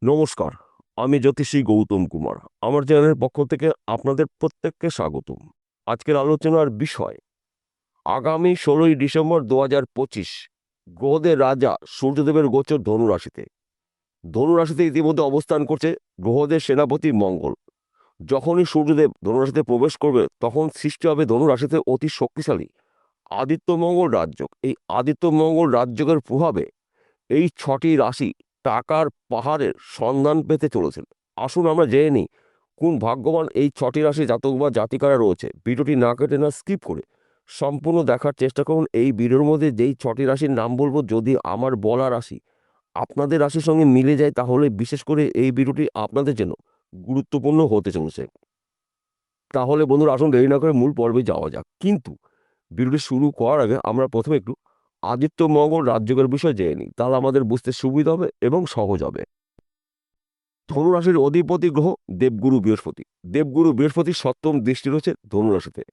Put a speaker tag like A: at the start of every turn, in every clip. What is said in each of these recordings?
A: নমস্কার, আমি জ্যোতিষী গৌতম কুমার। আমার চ্যানেলের পক্ষ থেকে আপনাদের প্রত্যেককে স্বাগতম। আজকের আলোচনার বিষয় আগামী 16ই ডিসেম্বর 2025 গ্রহদের রাজা সূর্যদেবের গোচর ধনুরাশিতে। ধনুরাশিতে ইতিমধ্যে অবস্থান করছে গ্রহদের সেনাপতি মঙ্গল। যখনই সূর্যদেব ধনুরাশিতে প্রবেশ করবে তখন সৃষ্টি হবে ধনুরাশিতে অতি শক্তিশালী আদিত্য মঙ্গল রাজযোগ। এই আদিত্য মঙ্গল রাজযোগের প্রভাবে এই 6টি রাশি টাকার পাহাড়ের সন্ধান পেতে চলেছেন। আসুন আমরা জেনে নিই কোন ভাগ্যবান এই 6টি রাশি জাতক বা জাতিকারা রয়েছে। ভিডিওটি না কেটে না স্কিপ করে সম্পূর্ণ দেখার চেষ্টা করুন। এই ভিডিওর মধ্যে যেই 6টি রাশির নাম বলবো, যদি আমার বলা রাশি আপনাদের রাশির সঙ্গে মিলে যায় তাহলে বিশেষ করে এই ভিডিওটি আপনাদের জন্য গুরুত্বপূর্ণ হতে চলেছে। তাহলে বন্ধুরা, আসুন দেরি না করে মূল পর্বে যাওয়া যাক। কিন্তু ভিডিওটি শুরু করার আগে আমরা প্রথমে একটু আদিত্য মঙ্গল রাজযোগের বিষয় জেনে নিই, তাহলে আমাদের বুঝতে সুবিধা হবে এবং সহজ হবে। ধনুরাশির অধিপতি গ্রহ দেবগুরু বৃহস্পতি। দেবগুরু বৃহস্পতির সপ্তম দৃষ্টি রয়েছে ধনুরাশিতে।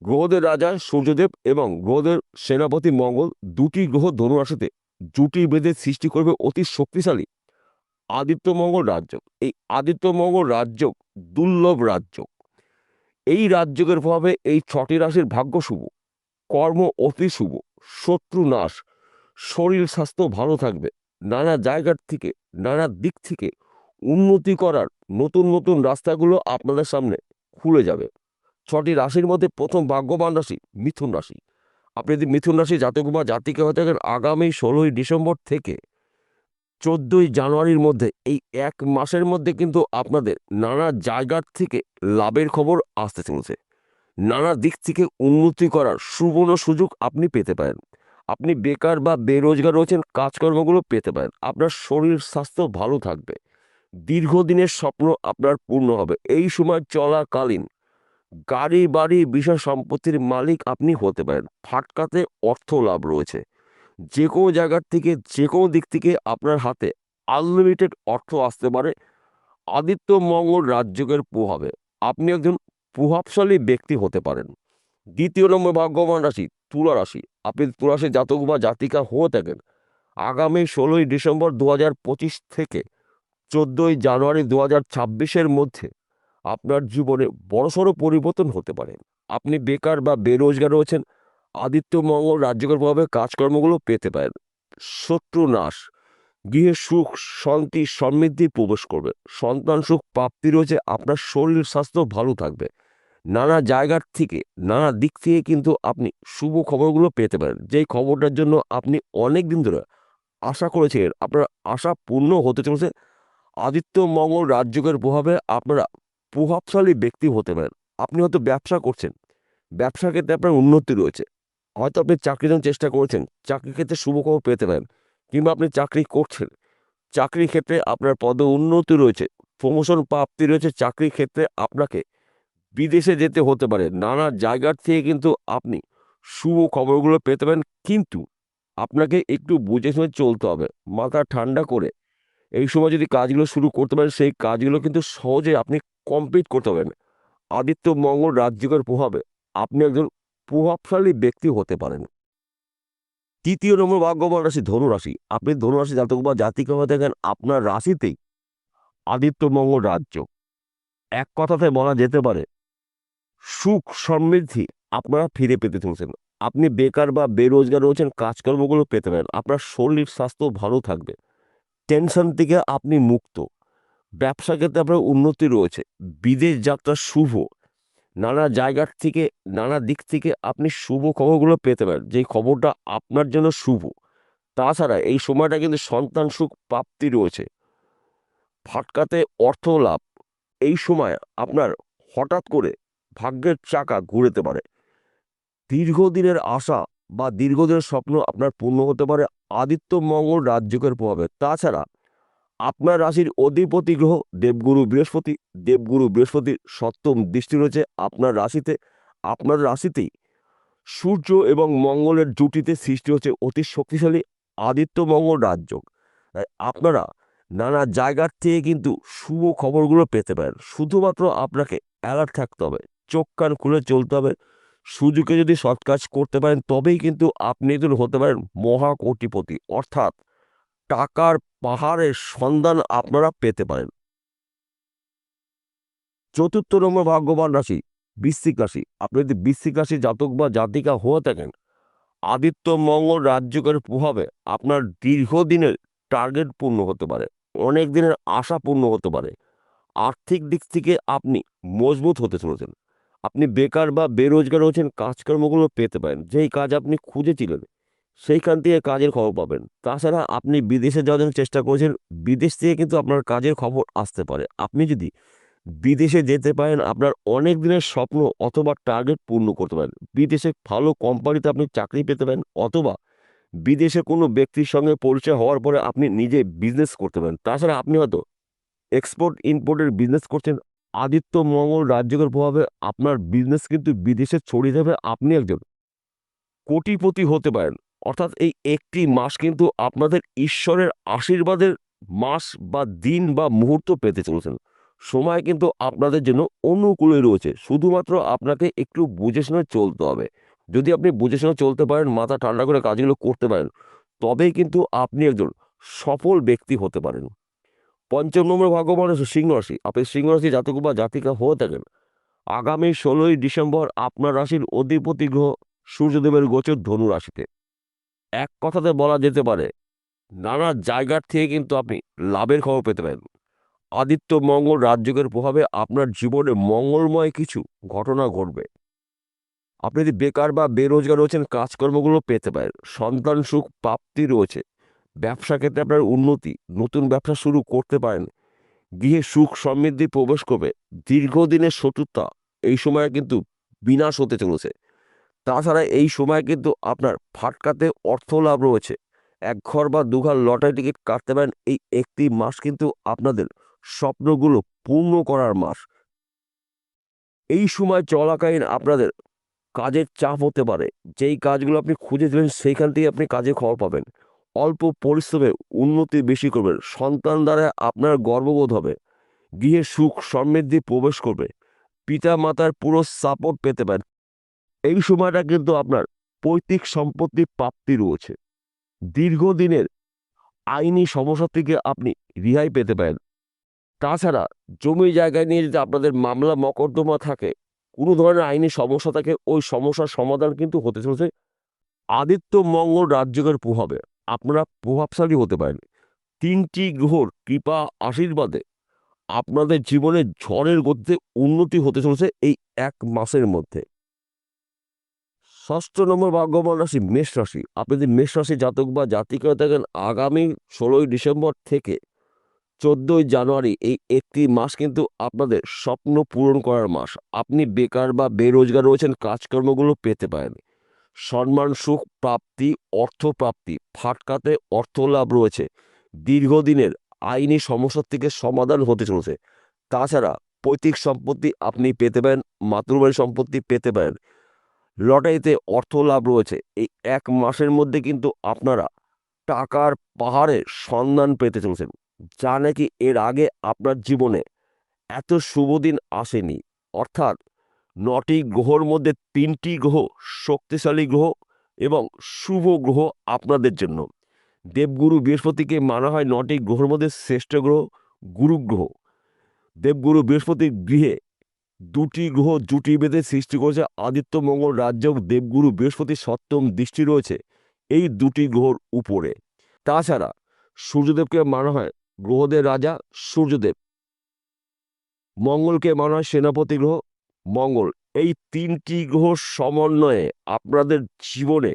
A: গ্রহদের রাজা সূর্যদেব এবং গ্রহদের সেনাপতি মঙ্গল, দুটি গ্রহ ধনুরাশিতে জুটি বেঁধে সৃষ্টি করবে অতি শক্তিশালী আদিত্য মঙ্গল রাজযোগ। এই আদিত্য মঙ্গল রাজযোগ দুর্লভ রাজযোগ। এই রাজযোগের প্রভাবে এই 6টি রাশির ভাগ্য শুভ, কর্ম অতি শুভ, শত্রু নাশ, শরীর স্বাস্থ্য ভালো থাকবে, নানা জায়গার থেকে নানা দিক থেকে উন্নতি করার নতুন নতুন রাস্তাগুলো আপনাদের সামনে খুলে যাবে। 6টি রাশির মধ্যে প্রথম ভাগ্যবান রাশি মিথুন রাশি। আপনি যদি মিথুন রাশি জাতক বা জাতিকা হয়ে থাকেন, আগামী 16ই ডিসেম্বর থেকে 14ই জানুয়ারির মধ্যে এই এক মাসের মধ্যে কিন্তু আপনাদের নানা জায়গার থেকে লাভের খবর আসতে চলেছে। নানা দিক থেকে উন্নতি করার সুবর্ণ সুযোগ আপনি পেতে পারেন। আপনি বেকার বা বেরোজগার রয়েছেন, কাজকর্মগুলো পেতে পারেন। আপনার শরীর স্বাস্থ্য ভালো থাকবে, দীর্ঘদিনের স্বপ্ন আপনার পূর্ণ হবে। এই সময় চলাকালীন গাড়ি বাড়ি বিষয় সম্পত্তির মালিক আপনি হতে পারেন। ফাটকাতে অর্থ লাভ রয়েছে। যে কোনো জায়গার থেকে যে কোনো দিক থেকে আপনার হাতে আনলিমিটেড অর্থ আসতে পারে আদিত্য মঙ্গল রাজযোগের প্রভাবে। আপনি একজন প্রভাবশালী ব্যক্তি হতে পারেন। দ্বিতীয় নম্বর ভাগ্যবান রাশি তুলা রাশি। আপনি তুলা রাশির জাতক বা জাতিকা হয়ে থাকেন, আগামী 16ই ডিসেম্বর 2025 থেকে 14ই জানুয়ারি 2026-এর মধ্যে আপনার জীবনে বড়সড় পরিবর্তন হতে পারে। আপনি বেকার বা বেরোজগার রয়েছেন, আদিত্য মঙ্গল রাজযোগের প্রভাবে কাজকর্মগুলো পেতে পারেন। শত্রু নাশ, গৃহে সুখ শান্তি সমৃদ্ধি প্রবেশ করবে, সন্তান সুখ প্রাপ্তি রয়েছে, আপনার শরীর স্বাস্থ্য ভালো থাকবে। নানা জায়গার থেকে নানা দিক থেকে কিন্তু আপনি শুভ খবরগুলো পেতে পারেন, যেই খবরটার জন্য আপনি অনেক দিন ধরে আশা করেছিলেন। আপনার আশা পূর্ণ হতে চলেছে। আদিত্য মঙ্গল রাজযোগের প্রভাবে আপনারা প্রভাবশালী ব্যক্তি হতে পারেন। আপনি হয়তো ব্যবসা করছেন, ব্যবসার ক্ষেত্রে আপনার উন্নতি রয়েছে। হয়তো আপনি চাকরির জন্য চেষ্টা করেছেন, চাকরির ক্ষেত্রে শুভ খবর পেতে পারেন। কিংবা আপনি চাকরি করছেন, চাকরির ক্ষেত্রে আপনার পদ উন্নতি রয়েছে, প্রমোশন প্রাপ্তি রয়েছে। চাকরির ক্ষেত্রে আপনাকে বিদেশে যেতে হতে পারে। নানা জায়গার থেকে কিন্তু আপনি শুভ খবরগুলো পেতে পারেন, কিন্তু আপনাকে একটু বুঝে শুনে চলতে হবে, মাথা ঠান্ডা করে। এই সময় যদি কাজগুলো শুরু করতে পারেন, সেই কাজগুলো কিন্তু সহজে আপনি কমপ্লিট করতে পারবেন। আদিত্য মঙ্গল রাজযোগের প্রভাবে আপনি একজন প্রভাবশালী ব্যক্তি হতে পারেন। তৃতীয় নম্বর ভাগ্যবান রাশি ধনুরাশি। আপনি ধনুরাশি জাতক বা জাতিকা হয়ে থাকেন, আপনার রাশিতেই আদিত্য মঙ্গল রাজযোগ। এক কথাতে বলা যেতে পারে সুখ সমৃদ্ধি আপনারা ফিরে পেতে চলেছেন। আপনি বেকার বা বেরোজগার রয়েছেন, কাজকর্মগুলো পেতে পারেন। আপনার শরীর স্বাস্থ্য ভালো থাকবে, টেনশন থেকে আপনি মুক্ত। ব্যবসা ক্ষেত্রে আপনার উন্নতি রয়েছে, বিদেশ যাত্রা শুভ। নানা জায়গার থেকে নানা দিক থেকে আপনি শুভ খবরগুলো পেতে পারেন, যেই খবরটা আপনার জন্য শুভ। তাছাড়া এই সময়টা কিন্তু সন্তান সুখ প্রাপ্তি রয়েছে, ফাটকাতে অর্থ লাভ। এই সময় আপনার হঠাৎ করে ভাগ্যের চাকা ঘুরেতে পারে। দীর্ঘদিনের আশা বা দীর্ঘদিনের স্বপ্ন আপনার পূর্ণ হতে পারে আদিত্য মঙ্গল রাজযোগের প্রভাবে। তাছাড়া আপনার রাশির অধিপতি গ্রহ দেবগুরু বৃহস্পতি। দেবগুরু বৃহস্পতির সপ্তম দৃষ্টি রয়েছে আপনার রাশিতে। আপনার রাশিতেই সূর্য এবং মঙ্গলের জুটিতে সৃষ্টি হচ্ছে অতি শক্তিশালী আদিত্য মঙ্গল রাজযোগ। তাই আপনারা নানা জায়গার থেকে কিন্তু শুভ খবরগুলো পেতে পারেন। শুধুমাত্র আপনাকে অ্যালার্ট থাকতে হবে, চোখ কান খুলে চলতে হবে। সুযোগে যদি সৎ কাজ করতে পারেন তবেই কিন্তু আপনি একজন হতে পারেন মহাকোটিপতি, অর্থাৎ টাকার পাহাড়ের সন্ধান আপনারা পেতে পারেন। চতুর্থ নম্বর ভাগ্যবান রাশি বৃশ্চিক রাশি। আপনি যদি বৃশ্চিক রাশি জাতক বা জাতিকা হয়ে থাকেন, আদিত্য মঙ্গল রাজযোগের প্রভাবে আপনার দীর্ঘদিনের টার্গেট পূর্ণ হতে পারে, অনেক দিনের আশা পূর্ণ হতে পারে। আর্থিক দিক থেকে আপনি মজবুত হতে চলেছেন। আপনি বেকার বা বেরোজগার হচ্ছেন, কাজকর্মগুলো পেতে পারেন। যেই কাজ আপনি খুঁজেছিলেন সেইখান থেকে কাজের খবর পাবেন। তাছাড়া আপনি বিদেশে যাওয়ার জন্য চেষ্টা করেছেন, বিদেশ থেকে কিন্তু আপনার কাজের খবর আসতে পারে। আপনি যদি বিদেশে যেতে পারেন, আপনার অনেক দিনের স্বপ্ন অথবা টার্গেট পূর্ণ করতে পারেন। বিদেশে ভালো কোম্পানিতে আপনি চাকরি পেতে পারেন, অথবা বিদেশে কোনো ব্যক্তির সঙ্গে পরিচয় হওয়ার পরে আপনি নিজে বিজনেস করতে পারেন। তাছাড়া আপনি হয়তো এক্সপোর্ট ইম্পোর্টের বিজনেস করছেন। আদিত্য মঙ্গল রাজযোগের প্রভাবে আপনার বিজনেস কিন্তু বিদেশে ছড়িয়ে যাবে। আপনি একজন কোটিপতি হতে পারেন। অর্থাৎ এই একটি মাস কিন্তু আপনাদের ঈশ্বরের আশীর্বাদের মাস বা দিন বা মুহূর্ত পেতে চলেছেন। সময় কিন্তু আপনাদের জন্য অনুকূলে রয়েছে, শুধুমাত্র আপনাকে একটু বুঝে শুনে চলতে হবে। যদি আপনি বুঝে শুনে চলতে পারেন, মাথা ঠান্ডা করে কাজগুলো করতে পারেন, তবেই কিন্তু আপনি একজন সফল ব্যক্তি হতে পারেন। পঞ্চম নম্বর ভাগ্যবান রাশি সিংহ রাশি। আপনি সিংহ রাশি জাতক বা জাতিকা হয়ে থাকেন, আগামী 16ই ডিসেম্বর আপনার রাশির অধিপতি গ্রহ সূর্যদেবের গোচর ধনু রাশিতে। এক কথাতে বলা যেতে পারে, নানা জায়গার থেকে কিন্তু আপনি লাভের খবর পেতে পারেন। আদিত্য মঙ্গল রাজযোগের প্রভাবে আপনার জীবনে মঙ্গলময় কিছু ঘটনা ঘটবে। আপনি যদি বেকার বা বেরোজগার রয়েছেন, কাজকর্মগুলো পেতে পারেন। সন্তান সুখ প্রাপ্তি রয়েছে। ব্যবসা ক্ষেত্রে আপনার উন্নতি, নতুন ব্যবসা শুরু করতে পারেন। গৃহে সুখ সমৃদ্ধি প্রবেশ করবে। দীর্ঘদিনের শত্রুতা এই সময়ে কিন্তু বিনাশ হতে চলেছে। তাছাড়া এই সময় কিন্তু আপনার ফাটকাতে অর্থ লাভ রয়েছে। এক ঘর বা দুঘর লটারি টিকিট কাটতে পারেন। এই একটি মাস কিন্তু আপনাদের স্বপ্নগুলো পূর্ণ করার মাস। এই সময় চলাকালীন আপনাদের কাজের চাপ হতে পারে। যেই কাজগুলো আপনি খুঁজেছিলেন সেইখান থেকে আপনি কাজের খবর পাবেন। অল্প পরিশ্রমে উন্নতি বেশি করবেন। সন্তান দ্বারা আপনার গর্ববোধ হবে। গৃহে সুখ সমৃদ্ধি প্রবেশ করবে। পিতা মাতার পুরো সাপোর্ট পেতে পারেন। এই সময়টা কিন্তু আপনার পৈতৃক সম্পত্তি প্রাপ্তি রয়েছে। দীর্ঘদিনের আইনি সমস্যা থেকে আপনি রেহাই পেতে পারেন। তাছাড়া জমি জায়গা নিয়ে যদি আপনাদের মামলা মকদ্দমা থাকে, কোনো ধরনের আইনি সমস্যা থাকে, ওই সমস্যার সমাধান কিন্তু হতে চলেছে। আদিত্য মঙ্গল রাজযোগের প্রভাবে আপনারা প্রভাবশালী হতে পারেন। 3টি গ্রহর কৃপা আশীর্বাদে আপনাদের জীবনে ঝড়ের গতিতে উন্নতি হতে চলেছে এই এক মাসের মধ্যে। ষষ্ঠ নম্বর ভাগ্যবান রাশি মেষ রাশি। আপনি যদি মেষ রাশি জাতক বা জাতিকা থাকেন, আগামী 16ই ডিসেম্বর থেকে 14ই জানুয়ারি এই একটি মাস কিন্তু আপনাদের স্বপ্ন পূরণ করার মাস। আপনি বেকার বা বেরোজগার রয়েছেন, কাজকর্মগুলো পেতে পারেন। সম্মান সুখ প্রাপ্তি, অর্থ প্রাপ্তি, ফাটকাতে অর্থ লাভ রয়েছে। দীর্ঘদিনের আইনি সমস্যার থেকে সমাধান হতে চলেছে। তাছাড়া পৈতৃক সম্পত্তি আপনি পেতে পারেন, মাতৃবাড়ি সম্পত্তি পেতে পারেন। লটারিতে অর্থ লাভ রয়েছে। এই এক মাসের মধ্যে কিন্তু আপনারা টাকার পাহাড়ের সন্ধান পেতে চলেছেন, যা নাকি এর আগে আপনার জীবনে এত শুভ দিন আসেনি। অর্থাৎ 9টি গ্রহর মধ্যে 3টি গ্রহ শক্তিশালী গ্রহ এবং শুভ গ্রহ আপনাদের জন্য। দেবগুরু বৃহস্পতিকে মানা হয় 9টি গ্রহের মধ্যে শ্রেষ্ঠ গ্রহ, গুরু গ্রহ। দেবগুরু বৃহস্পতির গৃহে 2টি গ্রহ জুটি বেঁধে সৃষ্টি করেছে আদিত্য মঙ্গল রাজযোগ। দেবগুরু বৃহস্পতির সপ্তম দৃষ্টি রয়েছে এই 2টি গ্রহর উপরে। তাছাড়া সূর্যদেবকে মানা হয় গ্রহদের রাজা সূর্যদেব। মঙ্গলকে মানা হয় সেনাপতি গ্রহ মঙ্গল। এই 3টি গ্রহ সমন্বয়ে আপনাদের জীবনে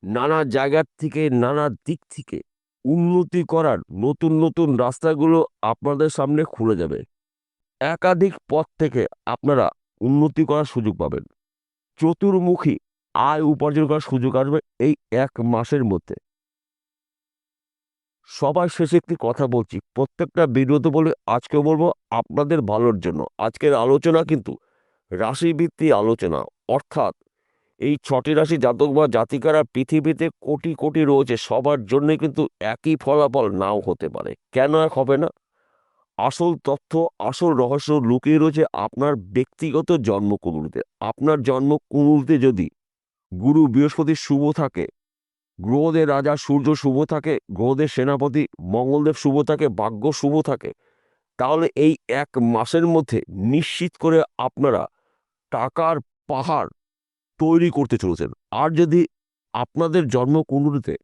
A: নানা জায়গার থেকে, নানা দিক থেকে উন্নতি করার নতুন নতুন রাস্তাগুলো আপনাদের সামনে খুলে যাবে। একাধিক পথ থেকে আপনারা উন্নতি করার সুযোগ পাবেন। চতুর্মুখী আয় উপার্জন করার সুযোগ আসবে এই এক মাসের মধ্যে। সবার শেষে একটি কথা বলছি, প্রত্যেকটা ভিডিওতে বলে আজকে বলবো আপনাদের ভালোর জন্য। আজকের আলোচনা কিন্তু রাশিভিত্তিক আলোচনা। অর্থাৎ এই 6টি রাশি জাতক বা জাতিকারা পৃথিবীতে কোটি কোটি রয়েছে, সবার জন্য কিন্তু একই ফলাফল নাও হতে পারে। কেন এক হবে না? আসল তথ্য, আসল রহস্য লুকিয়ে রয়েছে আপনার ব্যক্তিগত জন্মকুণ্ডলিতে। আপনার জন্মকুণ্ডলিতে যদি গুরু বৃহস্পতি শুভ থাকে, গ্রহদের রাজা সূর্য শুভ থাকে, গ্রহদের সেনাপতি মঙ্গলদেব শুভ থাকে, ভাগ্য শুভ থাকে, তাহলে এই 1 মাসের মধ্যে নিশ্চিত করে আপনারা টাকার পাহাড় তৈরি করতে চলেছেন। আর যদি আপনাদের জন্মকুণ্ডলিতে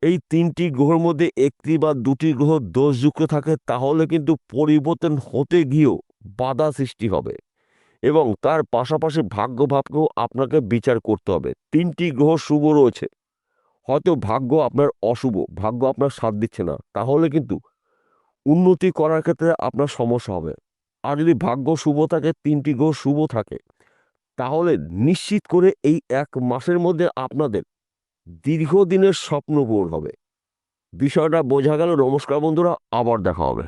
A: এই 3টি গ্রহের মধ্যে 1টি বা 2টি গ্রহ দোষযুক্ত থাকে, তাহলে কিন্তু পরিবর্তন হতে গিয়েও বাধা সৃষ্টি হবে এবং তার পাশাপাশি ভাগ্যভাবকেও আপনাকে বিচার করতে হবে। 3টি গ্রহ শুভ রয়েছে, হয়তো ভাগ্য আপনার অশুভ, ভাগ্য আপনার সাথ দিচ্ছে না, তাহলে কিন্তু উন্নতি করার ক্ষেত্রে আপনার সমস্যা হবে। আর যদি ভাগ্য শুভ থাকে, 3টি গ্রহ শুভ থাকে, তাহলে নিশ্চিত করে এই 1 মাসের মধ্যে আপনাদের দীর্ঘদিনের স্বপ্ন পূরণ হবে। বিষয়টা বোঝা গেল? নমস্কার বন্ধুরা, আবার দেখা হবে।